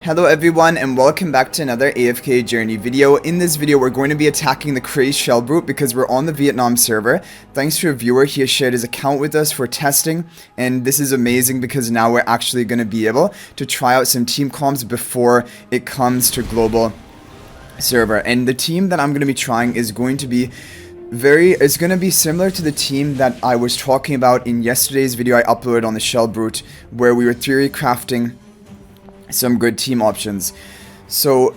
Hello everyone and welcome back to another AFK journey video. In this video we're going to be attacking the CRAZED SHELLBRUTE because we're on the Vietnam server. Thanks to a viewer, he has shared his account with us for testing, and this is amazing because now we're actually going to be able to try out some team comps before it comes to global server. And the team that I'm going to be trying is going to be it's going to be similar to the team that I was talking about in yesterday's video I uploaded on the SHELLBRUTE, where we were theory crafting some good team options. So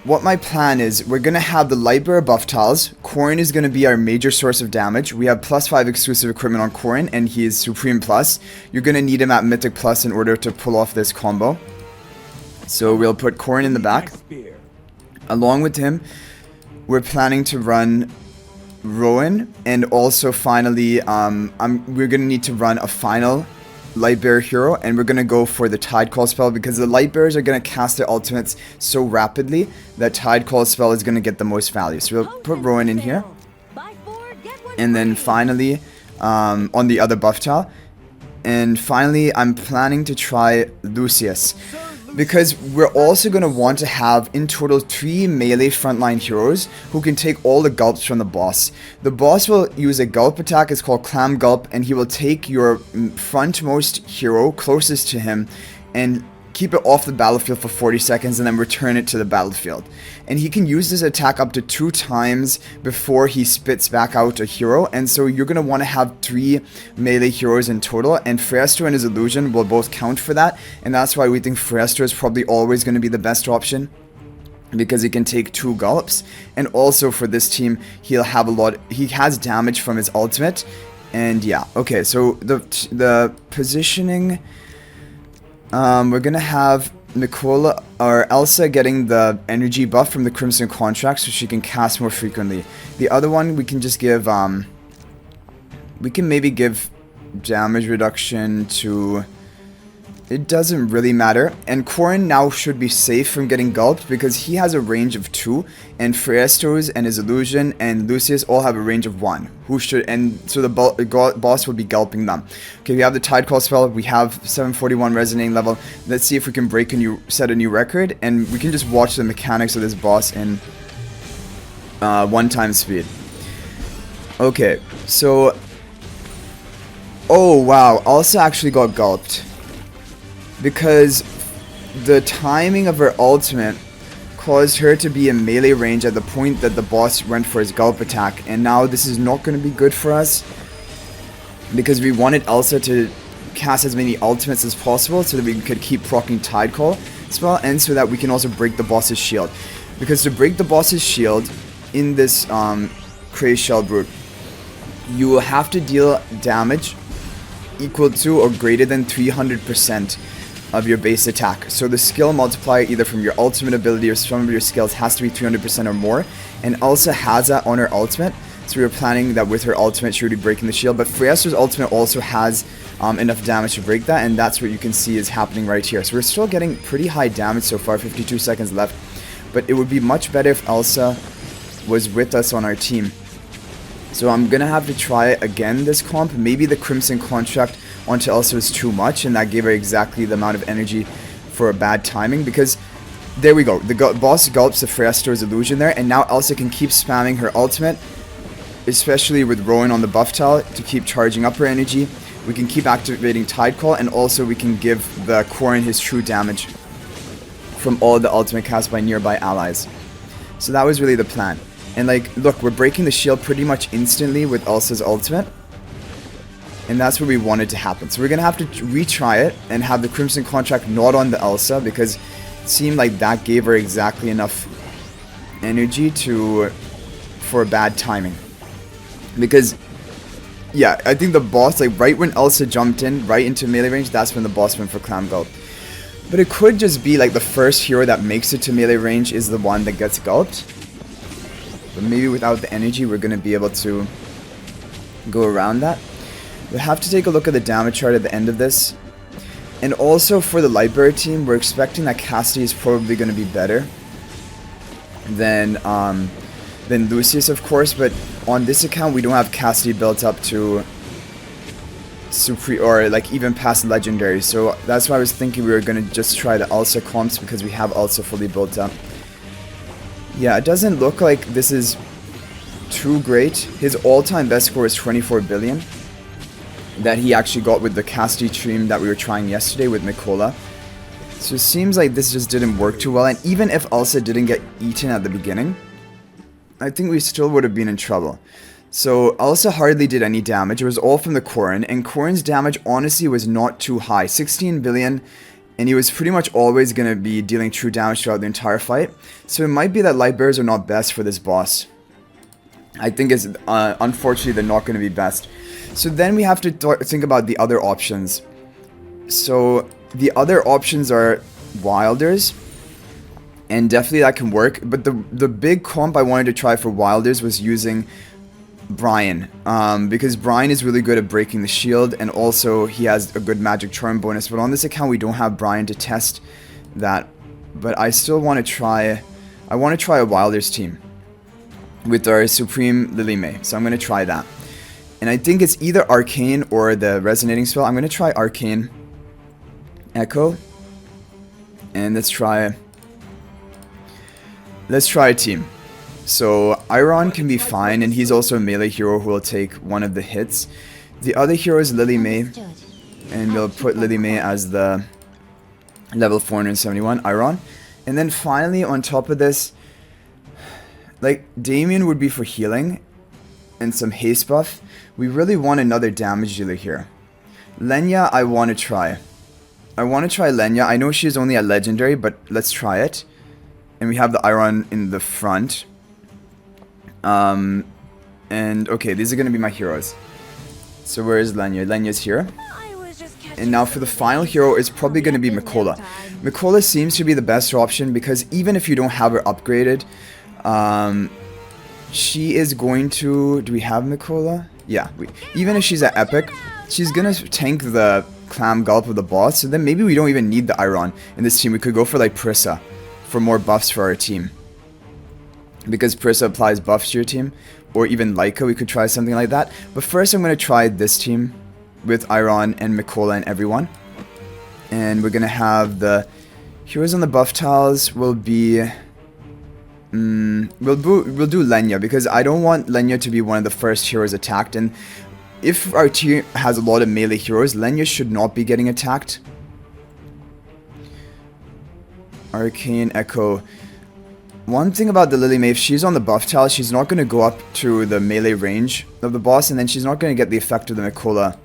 what my plan is, we're going to have the lightbearer buff tiles. Corin is going to be our major source of damage. We have +5 exclusive equipment on Corin and he is Supreme Plus. You're going to need him at Mythic Plus in order to pull off this combo. So we'll put Corin in the back. Along with him, we're planning to run Rowan, and also finally we're going to need to run a final lightbearer hero, and we're going to go for the Tide Call spell because the lightbearers are going to cast their ultimates so rapidly that Tide Call spell is going to get the most value. So we'll put Rowan in here, and then finally on the other buff tile, and finally I'm planning to try Lucius, because we're also going to want to have in total 3 melee frontline heroes who can take all the gulps from the boss. The boss will use a gulp attack, it's called Clam Gulp, and he will take your frontmost hero closest to him and keep it off the battlefield for 40 seconds and then return it to the battlefield. And he can use this attack up to 2 times before he spits back out a hero, and so you're going to want to have 3 melee heroes in total, and Freyaster and his illusion will both count for that, and that's why we think Freyaster is probably always going to be the best option, because he can take 2 gulps. And also for this team, he has damage from his ultimate. And yeah, okay, so the positioning, we're gonna have Mikola or Alsa getting the energy buff from the Crimson Contract so she can cast more frequently. The other one we can just give we can maybe give damage reduction to, it doesn't really matter. And Corin now should be safe from getting gulped because he has a range of 2, and Freestos and his illusion and Lucius all have a range of 1. And so the boss will be gulping them. Okay, we have the Tide Call spell, we have 741 resonating level. Let's see if we can set a new record, and we can just watch the mechanics of this boss in 1 speed. Okay, so oh wow, Alsa actually got gulped, because the timing of her ultimate caused her to be in melee range at the point that the boss went for his gulp attack, and now this is not going to be good for us because we wanted Alsa to cast as many ultimates as possible so that we could keep proccing Tide Call spell, and so that we can also break the boss's shield. Because to break the boss's shield in this CRAZED SHELLBRUTE, you will have to deal damage equal to or greater than 300% of your base attack. So the skill multiplier either from your ultimate ability or some of your skills has to be 300% or more, and Alsa has that on her ultimate, so we were planning that with her ultimate she would be breaking the shield. But Freyaster's ultimate also has enough damage to break that, and that's what you can see is happening right here. So we're still getting pretty high damage so far, 52 seconds left, but it would be much better if Alsa was with us on our team. So I'm gonna have to try again this comp. Maybe the Crimson Contract onto Alsa was too much, and that gave her exactly the amount of energy for a bad timing, because there we go, the boss gulps the Freyaster's illusion there, and now Alsa can keep spamming her ultimate, especially with Rowan on the buff tile to keep charging up her energy. We can keep activating Tide Call, and also we can give the Corin his true damage from all the ultimate cast by nearby allies. So that was really the plan. And like, look, we're breaking the shield pretty much instantly with Alsa's ultimate, and that's what we wanted to happen. So we're gonna have to retry it and have the Crimson Contract not on the Alsa, because it seemed like that gave her exactly enough energy for bad timing. Because yeah, I think the boss, like right when Alsa jumped in right into melee range, that's when the boss went for Clam Gulp. But it could just be like the first hero that makes it to melee range is the one that gets gulped. But maybe without the energy we're going to be able to go around that. We'll have to take a look at the damage chart at the end of this. And also for the lightbearer team, we're expecting that Cassidy is probably going to be better than Lucius, of course. But on this account we don't have Cassidy built up to supreme or like even past legendary. So that's why I was thinking we were gonna just try the Alsa comps because we have Alsa fully built up. Yeah, it doesn't look like this is too great. His all-time best score is 24 billion that he actually got with the Casti stream that we were trying yesterday with Mikola. So it seems like this just didn't work too well, and even if Alsa didn't get eaten at the beginning, I think we still would have been in trouble. So Alsa hardly did any damage. It was all from the Corrin, and Corrin's damage honestly was not too high. 16 billion, and he was pretty much always going to be dealing true damage throughout the entire fight. So it might be that lightbearers are not best for this boss. I think it's unfortunately they're not going to be best. So then we have to think about the other options. So the other options are Wilders, and definitely that can work. But the big comp I wanted to try for Wilders was using Bryon, because Bryon is really good at breaking the shield, and also he has a good magic charm bonus. But on this account we don't have Bryon to test that. But I still want to try. I want to try a Wilders team with our Supreme Lily May. So I'm going to try that. And I think it's either Arcane or the Resonating spell. I'm going to try Arcane Echo. And let's try a team. So Iron can be fine, and he's also a melee hero who will take one of the hits. The other hero is Lily May, and we'll put Lily May as the level 471 Iron. And then finally on top of this, like Damien would be for healing and some haste buff. We really want another damage dealer here. Lenya I want to try. I want to try Lenya. I know she's only a legendary, but let's try it. And we have the Iron in the front. And okay, these are going to be my heroes. So where is Lenya? Lenya's here. And now for the final hero is probably going to be Mikola. Mikola seems to be the best option because even if you don't have her upgraded, she is going to... Do we have Mikola? Yeah. Even if she's at Epic, she's going to tank the Clam Gulp of the boss. So then maybe we don't even need the Iron in this team. We could go for like Prissa for more buffs for our team. Because Prissa applies buffs to your team. Or even Leica, we could try something like that. But first I'm going to try this team with Iron and Mikola and everyone. And we're going to have the heroes on the buff tiles will be... We'll do Lenya, because I don't want Lenya to be one of the first heroes attacked, and if our team has a lot of melee heroes, Lenya should not be getting attacked. Arcane Echo. One thing about the Lily May, if she's on the buff tile, she's not going to go up to the melee range of the boss, and then she's not going to get the effect of the Mikola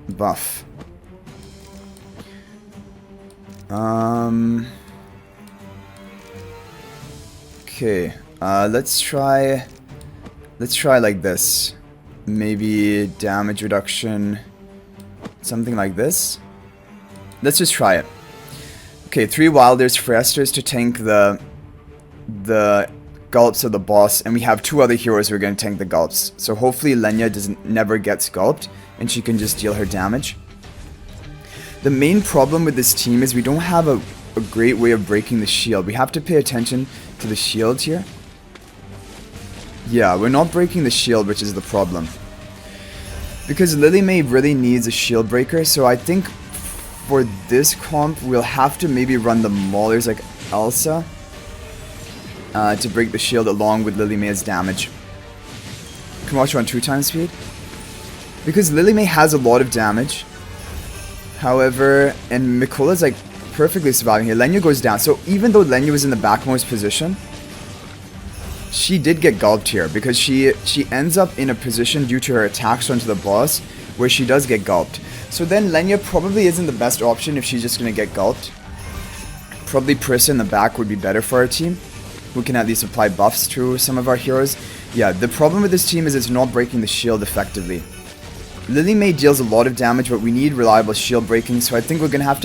buff. Okay, let's try like this. Maybe damage reduction, something like this. Let's just try it. Okay, 3 Wilders for Esters to tank the gulps of the boss, and we have 2 other heroes who are going to tank the gulps. So hopefully Lenya never gets gulped, and she can just deal her damage. The main problem with this team is we don't have a great way of breaking the shield. We have to pay attention to the shield here. Yeah, we're not breaking the shield, which is the problem. Because Lily May really needs a shield breaker, so I think for this comp, we'll have to maybe run the Maulers like Alsa to break the shield along with Lily May's damage. Can watch her on 2 times speed. Because Lily May has a lot of damage. However, and Mikola's like perfectly surviving here. Lenya goes down. So even though Lenya was in the backmost position, she did get gulped here because she ends up in a position due to her attacks onto the boss where she does get gulped. So then Lenya probably isn't the best option if she's just going to get gulped. Probably Prissa in the back would be better for our team, who can at least apply buffs to some of our heroes. Yeah, the problem with this team is it's not breaking the shield effectively. Lily May deals a lot of damage, but we need reliable shield breaking, so I think we're going to have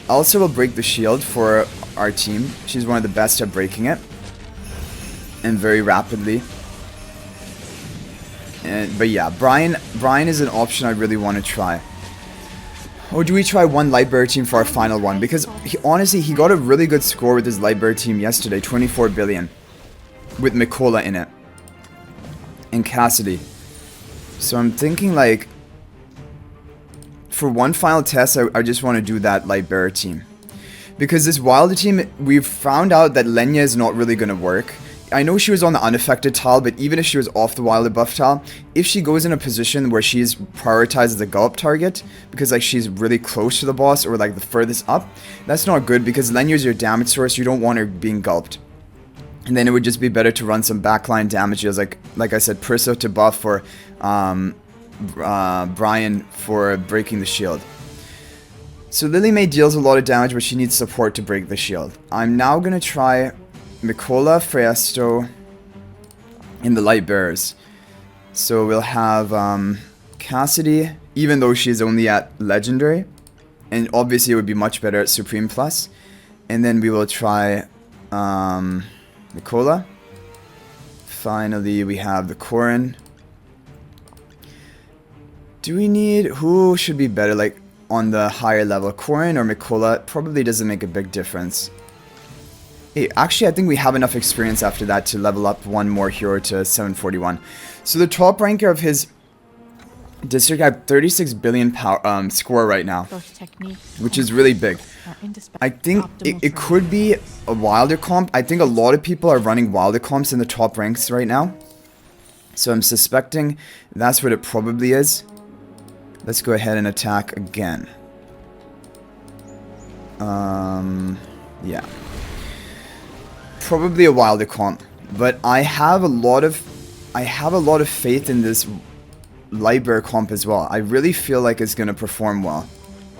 Alsa will break the shield for our team. She's one of the best at breaking it. And very rapidly. But yeah, Bryon is an option I really want to try. Or do we try one lightbearer team for our final one? Because honestly, he got a really good score with his lightbearer team yesterday, 24 billion. With Mikola in it. And Cassidy. So I'm thinking like... for one final test, I just want to do that lightbearer team. Because this wilder team, we've found out that Lenya is not really going to work. I know she was on the unaffected tile, but even if she was off the wilder buff tile, if she goes in a position where she's prioritized as a gulp target, because like she's really close to the boss or like the furthest up, that's not good because Lenya is your damage source. You don't want her being gulped. And then it would just be better to run some backline damages, like I said, Perso to buff or Bryon for breaking the shield. So Lily May deals a lot of damage, but she needs support to break the shield. I'm now going to try Mikola, Freesto, and the light bearers. So we'll have Cassidy, even though she's only at legendary, and obviously it would be much better at Supreme Plus. And then we will try Mikola. Finally, we have the Corrin. Do we need... who should be better, like, on the higher level? Corrin or Mikola? Probably doesn't make a big difference. Hey, actually, I think we have enough experience after that to level up one more hero to 741. So the top ranker of his district had 36 billion power, score right now, which is really big. I think it could be a wilder comp. I think a lot of people are running wilder comps in the top ranks right now. So I'm suspecting that's what it probably is. Let's go ahead and attack again. Yeah. Probably a wilder comp, but I have a lot of faith in this lightbearer comp as well. I really feel like it's gonna perform well.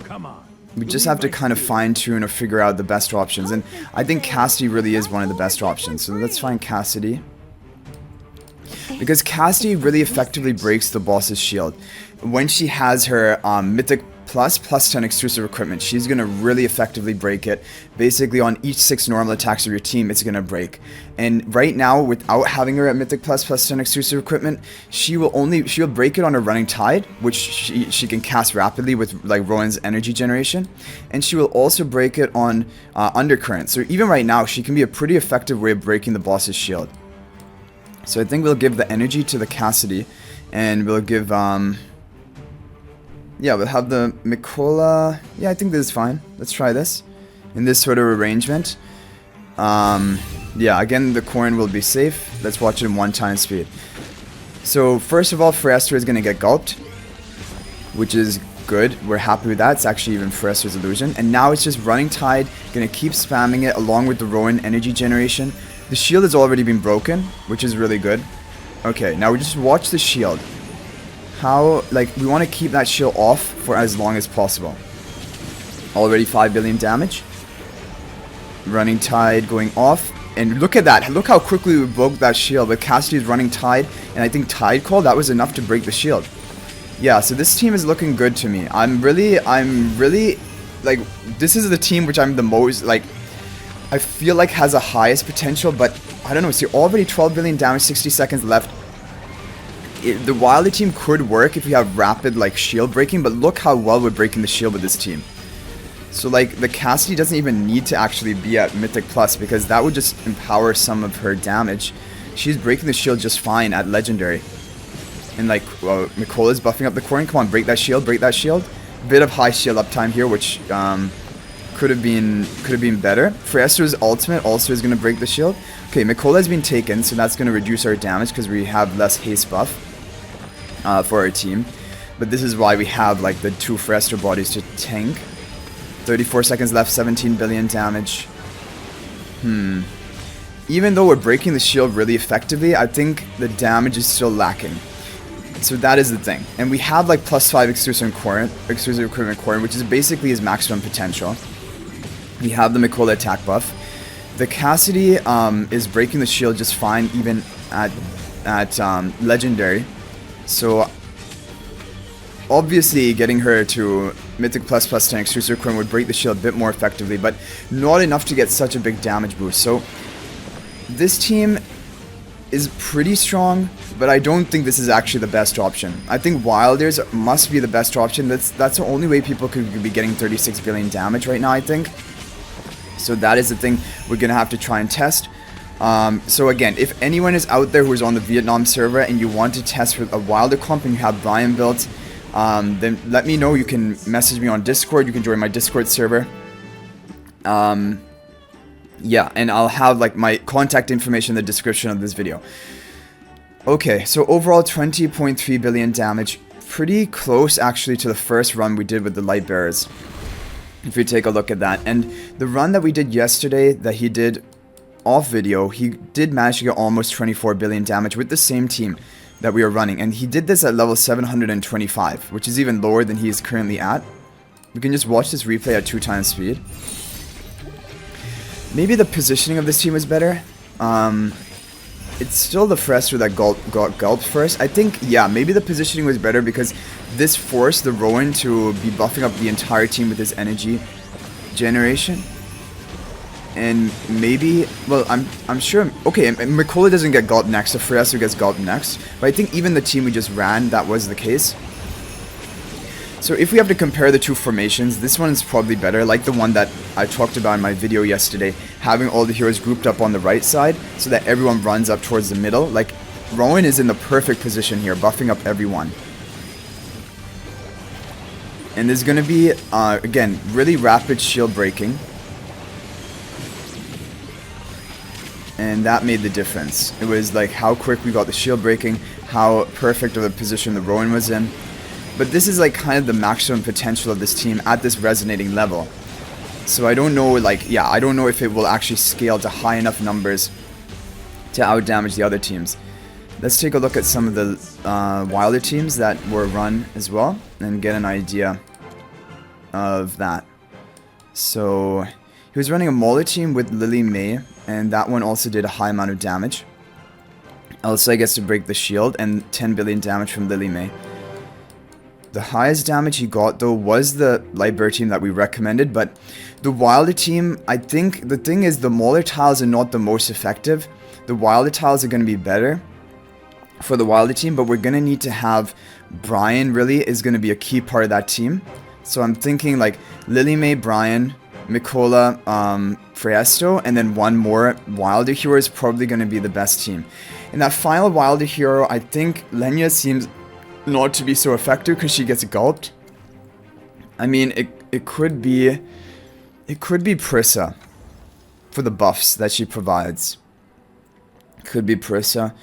Come on. We just have to kind of fine tune or figure out the best options, and I think Cassidy really is one of the best options. So let's find Cassidy, because Cassidy really effectively breaks the boss's shield. When she has her Mythic plus 10 exclusive equipment, she's going to really effectively break it. Basically on each 6 normal attacks of your team, it's going to break. And right now, without having her at Mythic plus 10 exclusive equipment, she'll break it on her running tide, which she can cast rapidly with like Rowan's energy generation. And she will also break it on undercurrent. So even right now, she can be a pretty effective way of breaking the boss's shield. So I think we'll give the energy to the Cassidy, and we'll give yeah, we'll have the Mikola. Yeah, I think this is fine. Let's try this in this sort of arrangement. Yeah, again, the Corrin will be safe. Let's watch it in 1 speed. So first of all, Freesto is going to get gulped, which is good. We're happy with that. It's actually even Freesto's illusion. And now it's just running tide. Going to keep spamming it along with the Rowan energy generation. The shield has already been broken, which is really good. Okay, now we just watch the shield. How, like, we want to keep that shield off for as long as possible. Already 5 billion damage. Running tide going off. And look at that. Look how quickly we broke that shield. But Cassidy's running tide. And I think tide call, that was enough to break the shield. Yeah, so this team is looking good to me. I'm really, like, this is the team which I'm the most, like, I feel like has the highest potential. But, I don't know, see, already 12 billion damage, 60 seconds left. The wilder team could work if we have rapid like shield breaking, but look how well we're breaking the shield with this team. So like the Cassidy doesn't even need to actually be at Mythic Plus, because that would just empower some of her damage. She's breaking the shield just fine at legendary. And like Mikola's buffing up the Corrin. Come on, break that shield, break that shield. Bit of high shield uptime here, which could have been better. Freesto's ultimate also is going to break the shield. Okay, Mikola has been taken, so that's going to reduce our damage because we have less haste buff for our team. But this is why we have like the 2 Freesto bodies to tank. 34 seconds left, 17 billion damage. Even though we're breaking the shield really effectively, I think the damage is still lacking. So that is the thing. And we have like +5 exclusive equipment Corrin, which is basically his maximum potential. We have the Mikola attack buff. The Cassidy is breaking the shield just fine, even at legendary. So obviously getting her to Mythic plus 10 exclusive equipment would break the shield a bit more effectively, but not enough to get such a big damage boost. So this team is pretty strong, but I don't think this is actually the best option. I think Wilders must be the best option. That's the only way people could be getting 36 billion damage right now, I think. So that is the thing we're going to have to try and test. So again, if anyone is out there who is on the Vietnam server and you want to test for a wilder comp and you have Bryon built, then let me know. You can message me on Discord. You can join my Discord server. Yeah, and I'll have like my contact information in the description of this video. Okay, so overall 20.3 billion damage. Pretty close actually to the first run we did with the light bearers. If you take a look at that. And the run that we did yesterday that he did off video, he did manage to get almost 24 billion damage with the same team that we are running. And he did this at level 725, which is even lower than he is currently at. We can just watch this replay at 2x speed. Maybe the positioning of this team was better. It's still the Frester that got gulped first. I think, yeah, maybe the positioning was better because this forced the Rowan to be buffing up the entire team with his energy generation. And maybe, well, I'm sure, okay, Mikola doesn't get gulped next, the Frester gets gulped next. But I think even the team we just ran, that was the case. So if we have to compare the two formations, this one is probably better, like the one that I talked about in my video yesterday, having all the heroes grouped up on the right side so that everyone runs up towards the middle. Like, Rowan is in the perfect position here, buffing up everyone. And there's going to be, again, really rapid shield breaking. And that made the difference. It was like how quick we got the shield breaking, how perfect of a position the Rowan was in. But this is like kind of the maximum potential of this team at this resonating level. So I don't know, like, yeah, I don't know if it will actually scale to high enough numbers to outdamage the other teams. Let's take a look at some of the wilder teams that were run as well and get an idea of that. So he was running a Mauler team with Lily May, and that one also did a high amount of damage. Alsa gets to break the shield and 10 billion damage from Lily May. The highest damage he got, though, was the Lightbearer team that we recommended, but the Wilder team, I think, the thing is the Mauler tiles are not the most effective. The Wilder tiles are going to be better for the Wilder team, but we're going to need to have Bryon, really, is going to be a key part of that team. So I'm thinking, like, Lily May, Bryon, Mikola, Friesto, and then one more Wilder hero is probably going to be the best team. In that final Wilder hero, I think Lenya seems not to be so effective because she gets gulped. I mean, it could be Prissa for the buffs that she provides. Could be Prissa.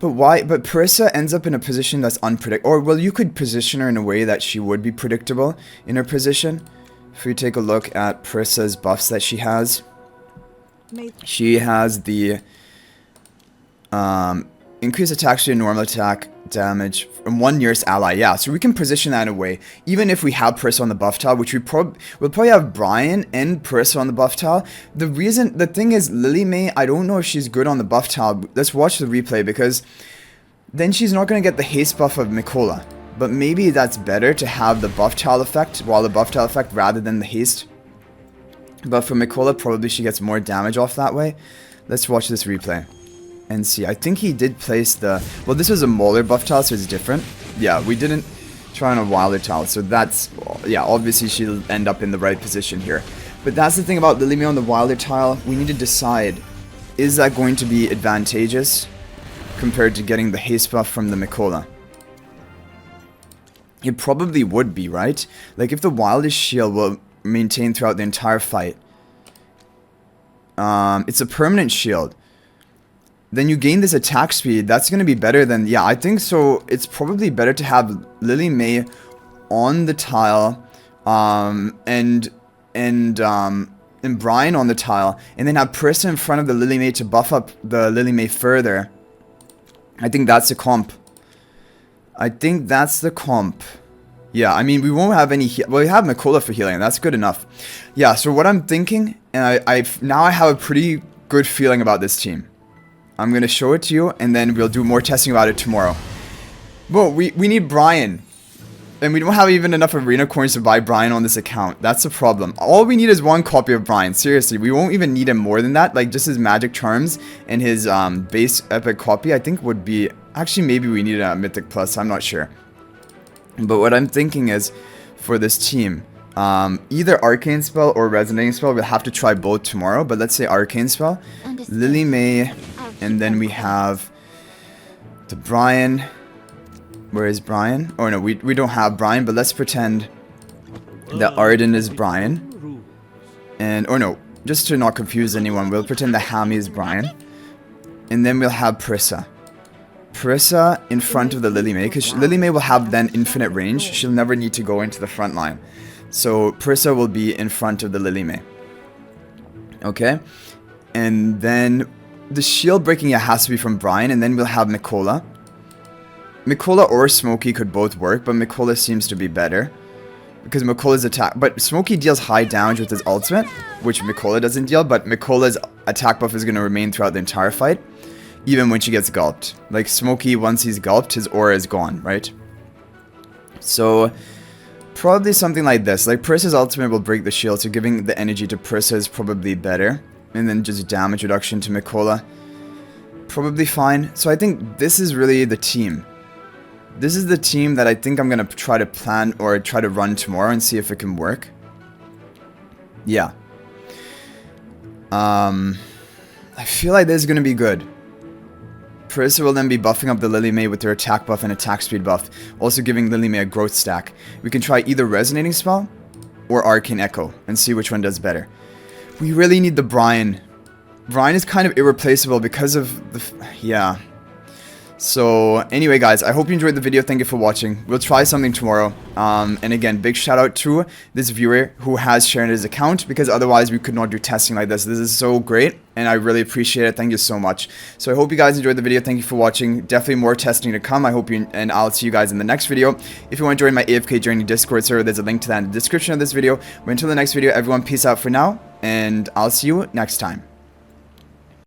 But why? But Prissa ends up in a position that's unpredictable. Or, well, you could position her in a way that she would be predictable in her position. If we take a look at Prissa's buffs that she has. She has the increased attack to normal attack damage from one nearest ally. Yeah, so we can position that in a way. Even if we have Prissa on the buff tile, which we'll probably have Bryon and Prissa on the buff tile. The thing is, Lily May, I don't know if she's good on the buff tile. Let's watch the replay, because then she's not going to get the haste buff of Mikola. But maybe that's better to have the buff tile effect, while the buff tile effect rather than the haste. But for Mikola, probably she gets more damage off that way. Let's watch this replay and see. I think he did place the... Well, this was a Mauler buff tile, so it's different. Yeah, we didn't try on a Wilder tile, so that's... Yeah, obviously she'll end up in the right position here. But that's the thing about Lily May on the Wilder tile. We need to decide, is that going to be advantageous compared to getting the haste buff from the Mikola? It probably would be, right? Like, if the Wildest shield will maintain throughout the entire fight. It's a permanent shield. Then you gain this attack speed. That's going to be better than... Yeah, I think so. It's probably better to have Lily May on the tile. And Bryon on the tile. And then have Prissa in front of the Lily May to buff up the Lily May further. I think that's a comp. I think that's the comp. Yeah, I mean, we won't have any... Well, we have Mikola for healing. That's good enough. Yeah, so what I'm thinking... And now I have a pretty good feeling about this team. I'm going to show it to you, and then we'll do more testing about it tomorrow. Well, we need Bryon. And we don't have even enough arena coins to buy Bryon on this account. That's the problem. All we need is one copy of Bryon. Seriously, we won't even need him more than that. Like, just his magic charms and his base epic copy, I think would be... Actually, maybe we need a mythic plus. I'm not sure. But what I'm thinking is, for this team, either Arcane Spell or Resonating Spell. We'll have to try both tomorrow. But let's say Arcane Spell. Lily May. And then we have the Bryon. Where is Bryon? Oh no, we don't have Bryon, but let's pretend that Arden is Bryon. And, or no, just to not confuse anyone, we'll pretend that Hammy is Bryon. And then we'll have Prissa. Prissa in front of the Lily May, because Lily May will have then infinite range. She'll never need to go into the front line. So Prissa will be in front of the Lily May. Okay? And then the shield breaking, it has to be from Bryon, and then we'll have Mikola. Mikola or Smokey could both work, but Mikola seems to be better. Because Mikola's attack... But Smokey deals high damage with his ultimate, which Mikola doesn't deal, but Mikola's attack buff is going to remain throughout the entire fight, even when she gets gulped. Like, Smokey, once he's gulped, his aura is gone, right? So, probably something like this. Like, Prissa's ultimate will break the shield, so giving the energy to Prissa is probably better. And then just damage reduction to Mikola. Probably fine. So I think this is really the team. This is the team that I think I'm going to try to plan or try to run tomorrow and see if it can work. Yeah. I feel like this is going to be good. Prissa will then be buffing up the Lily May with her attack buff and attack speed buff, also giving Lily May a growth stack. We can try either Resonating Spell or Arcane Echo and see which one does better. We really need the Bryon. Bryon is kind of irreplaceable because of the... yeah. So, anyway guys, I hope you enjoyed the video. Thank you for watching. We'll try something tomorrow. And again, big shout out to this viewer who has shared his account, because otherwise we could not do testing like this. This is so great, and I really appreciate it. Thank you so much. So I hope you guys enjoyed the video. Thank you for watching. Definitely more testing to come. I hope you, and I'll see you guys in the next video. If you want to join my AFK Journey Discord server, there's a link to that in the description of this video. But until the next video, everyone, peace out for now, and I'll see you next time.